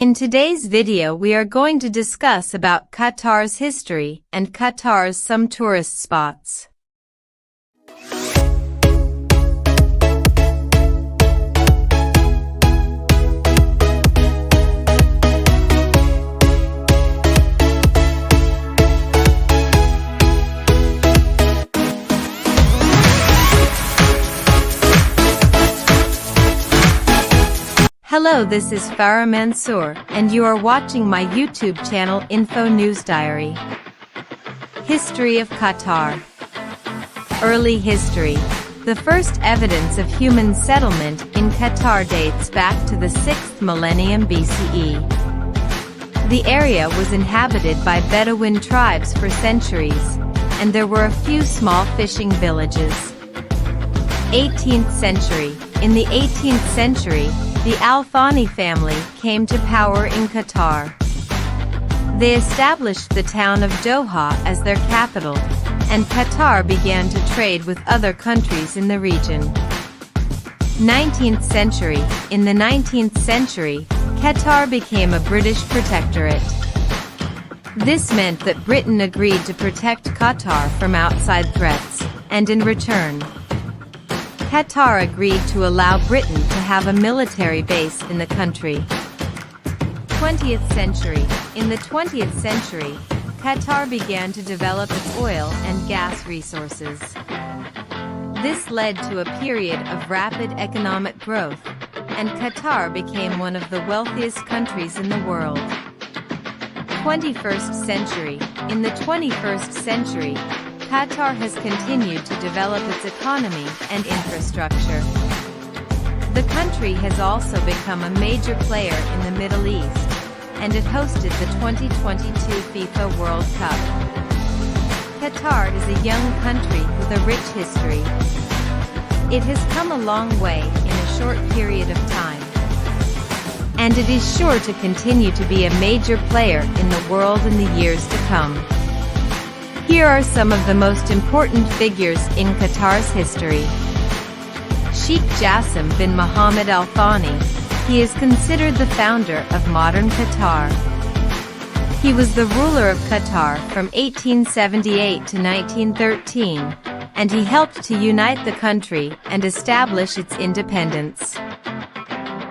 In today's video we are going to discuss about Qatar's history and Qatar's some tourist spots. Hello, this is Farah Mansour, and you are watching my YouTube channel Info News Diary. History of Qatar. Early history. The first evidence of human settlement in Qatar dates back to the 6th millennium BCE. The area was inhabited by Bedouin tribes for centuries, and there were a few small fishing villages. 18th century. In the 18th century, the Thani family came to power in Qatar. They established the town of Doha as their capital, and Qatar began to trade with other countries in the region. 19th century. In the 19th century, Qatar became a British protectorate. This meant that Britain agreed to protect Qatar from outside threats, and in return, Qatar agreed to allow Britain to have a military base in the country. 20th century. In the 20th century, Qatar began to develop its oil and gas resources. This led to a period of rapid economic growth, and Qatar became one of the wealthiest countries in the world. 21st century. In the 21st century, Qatar has continued to develop its economy and infrastructure. The country has also become a major player in the Middle East, and it hosted the 2022 FIFA World Cup. Qatar is a young country with a rich history. It has come a long way in a short period of time, and it is sure to continue to be a major player in the world in the years to come. Here are some of the most important figures in Qatar's history. Sheikh bin Hammad Al Thani. He is considered the founder of modern Qatar. He was the ruler of Qatar from 1878 to 1913, and he helped to unite the country and establish its independence.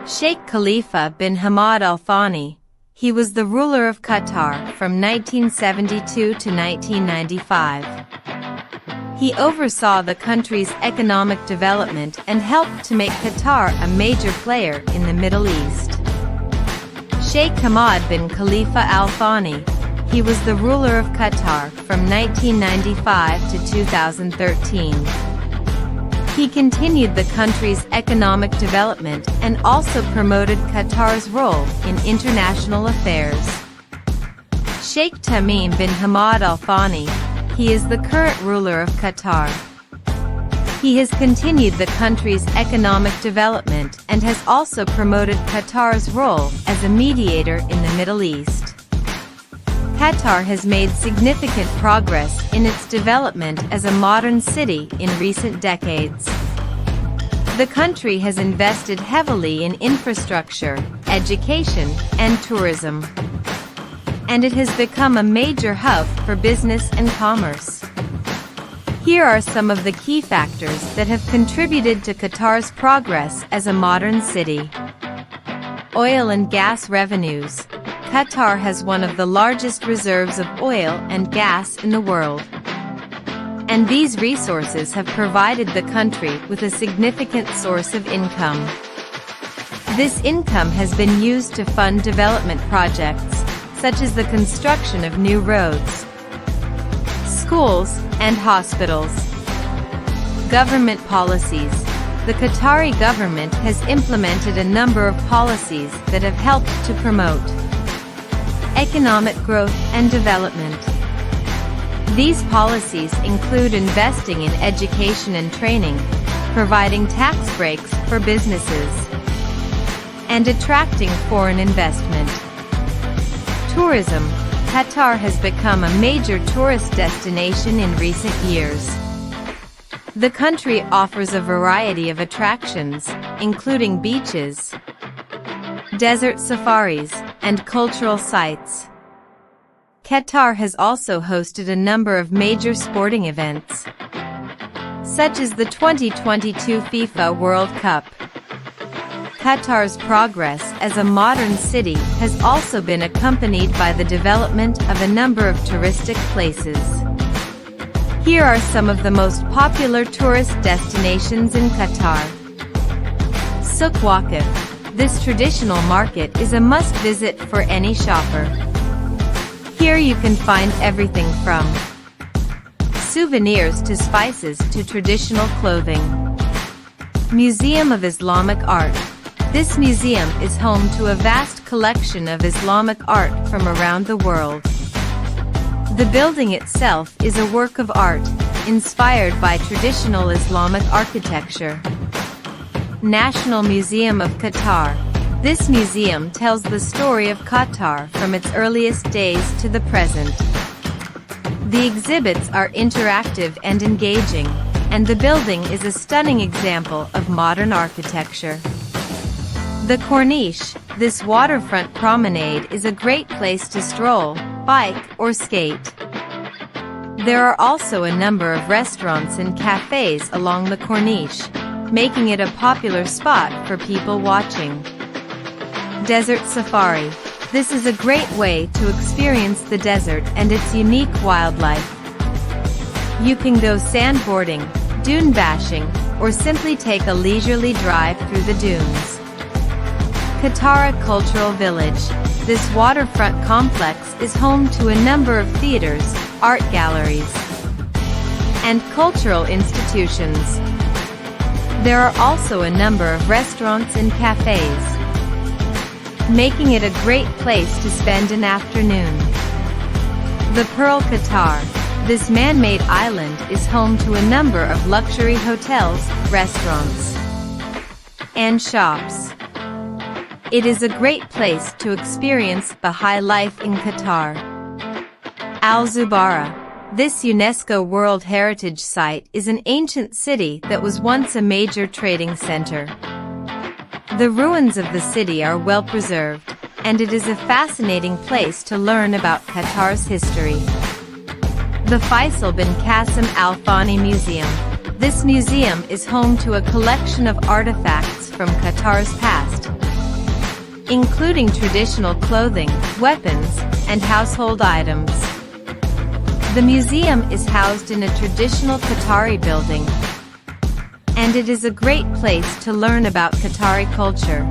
Sheikh bin Hammad Al Thani. He was the ruler of Qatar from 1972 to 1995. He oversaw the country's economic development and helped to make Qatar a major player in the Middle East. Sheikh Hamad bin Khalifa Al Thani. He was the ruler of Qatar from 1995 to 2013. He continued the country's economic development and also promoted Qatar's role in international affairs. Sheikh Tamim bin Hammad Al Thani. He is the current ruler of Qatar. He has continued the country's economic development and has also promoted Qatar's role as a mediator in the Middle East. Qatar has made significant progress in its development as a modern city in recent decades. The country has invested heavily in infrastructure, education, and tourism, and it has become a major hub for business and commerce. Here are some of the key factors that have contributed to Qatar's progress as a modern city. Oil and gas revenues. Qatar has one of the largest reserves of oil and gas in the world, and these resources have provided the country with a significant source of income. This income has been used to fund development projects, such as the construction of new roads, schools, and hospitals. Government policies. The Qatari government has implemented a number of policies that have helped to promote economic growth and development. These policies include investing in education and training, providing tax breaks for businesses, and attracting foreign investment. Tourism. Qatar has become a major tourist destination in recent years. The country offers a variety of attractions, including beaches, desert safaris, and cultural sites. Qatar has also hosted a number of major sporting events, such as the 2022 FIFA World Cup. Qatar's progress as a modern city has also been accompanied by the development of a number of touristic places. Here are some of the most popular tourist destinations in Qatar. Souk Waqif. This traditional market is a must-visit for any shopper. Here you can find everything from souvenirs to spices to traditional clothing. Museum of Islamic Art. This museum is home to a vast collection of Islamic art from around the world. The building itself is a work of art, inspired by traditional Islamic architecture. National Museum of Qatar. This museum tells the story of Qatar from its earliest days to the present. The exhibits are interactive and engaging, and the building is a stunning example of modern architecture. The Corniche. This waterfront promenade is a great place to stroll, bike, or skate. There are also a number of restaurants and cafes along the Corniche, making it a popular spot for people watching. Desert Safari. This is a great way to experience the desert and its unique wildlife. You can go sandboarding, dune bashing, or simply take a leisurely drive through the dunes. Qatar Cultural Village. This waterfront complex is home to a number of theaters, art galleries, and cultural institutions. There are also a number of restaurants and cafes, making it a great place to spend an afternoon. The Pearl Qatar. This man-made island is home to a number of luxury hotels, restaurants, and shops. It is a great place to experience the high life in Qatar. Al Zubarah. This UNESCO World Heritage Site is an ancient city that was once a major trading center. The ruins of the city are well preserved, and it is a fascinating place to learn about Qatar's history. The Faisal bin Qasim Al Thani Museum. This museum is home to a collection of artifacts from Qatar's past, including traditional clothing, weapons, and household items. The museum is housed in a traditional Qatari building, and it is a great place to learn about Qatari culture.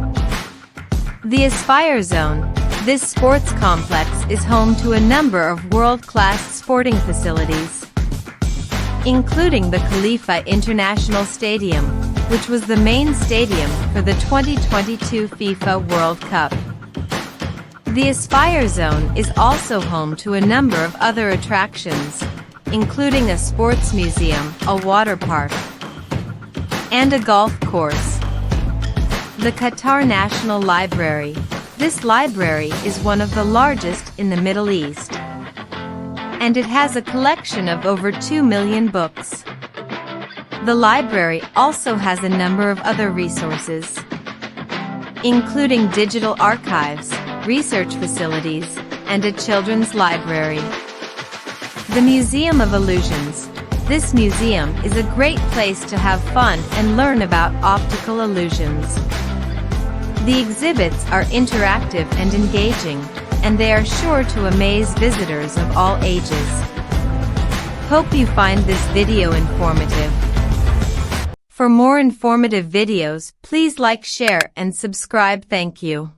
The Aspire Zone. This sports complex is home to a number of world-class sporting facilities, including the Khalifa International Stadium, which was the main stadium for the 2022 FIFA World Cup. The Aspire Zone is also home to a number of other attractions, including a sports museum, a water park, and a golf course. The Qatar National Library. This library is one of the largest in the Middle East, and it has a collection of over 2 million books. The library also has a number of other resources, including digital archives, research facilities, and a children's library. The Museum of Illusions. This museum is a great place to have fun and learn about optical illusions. The exhibits are interactive and engaging, and they are sure to amaze visitors of all ages. Hope you find this video informative. For more informative videos, please like, share, and subscribe. Thank you.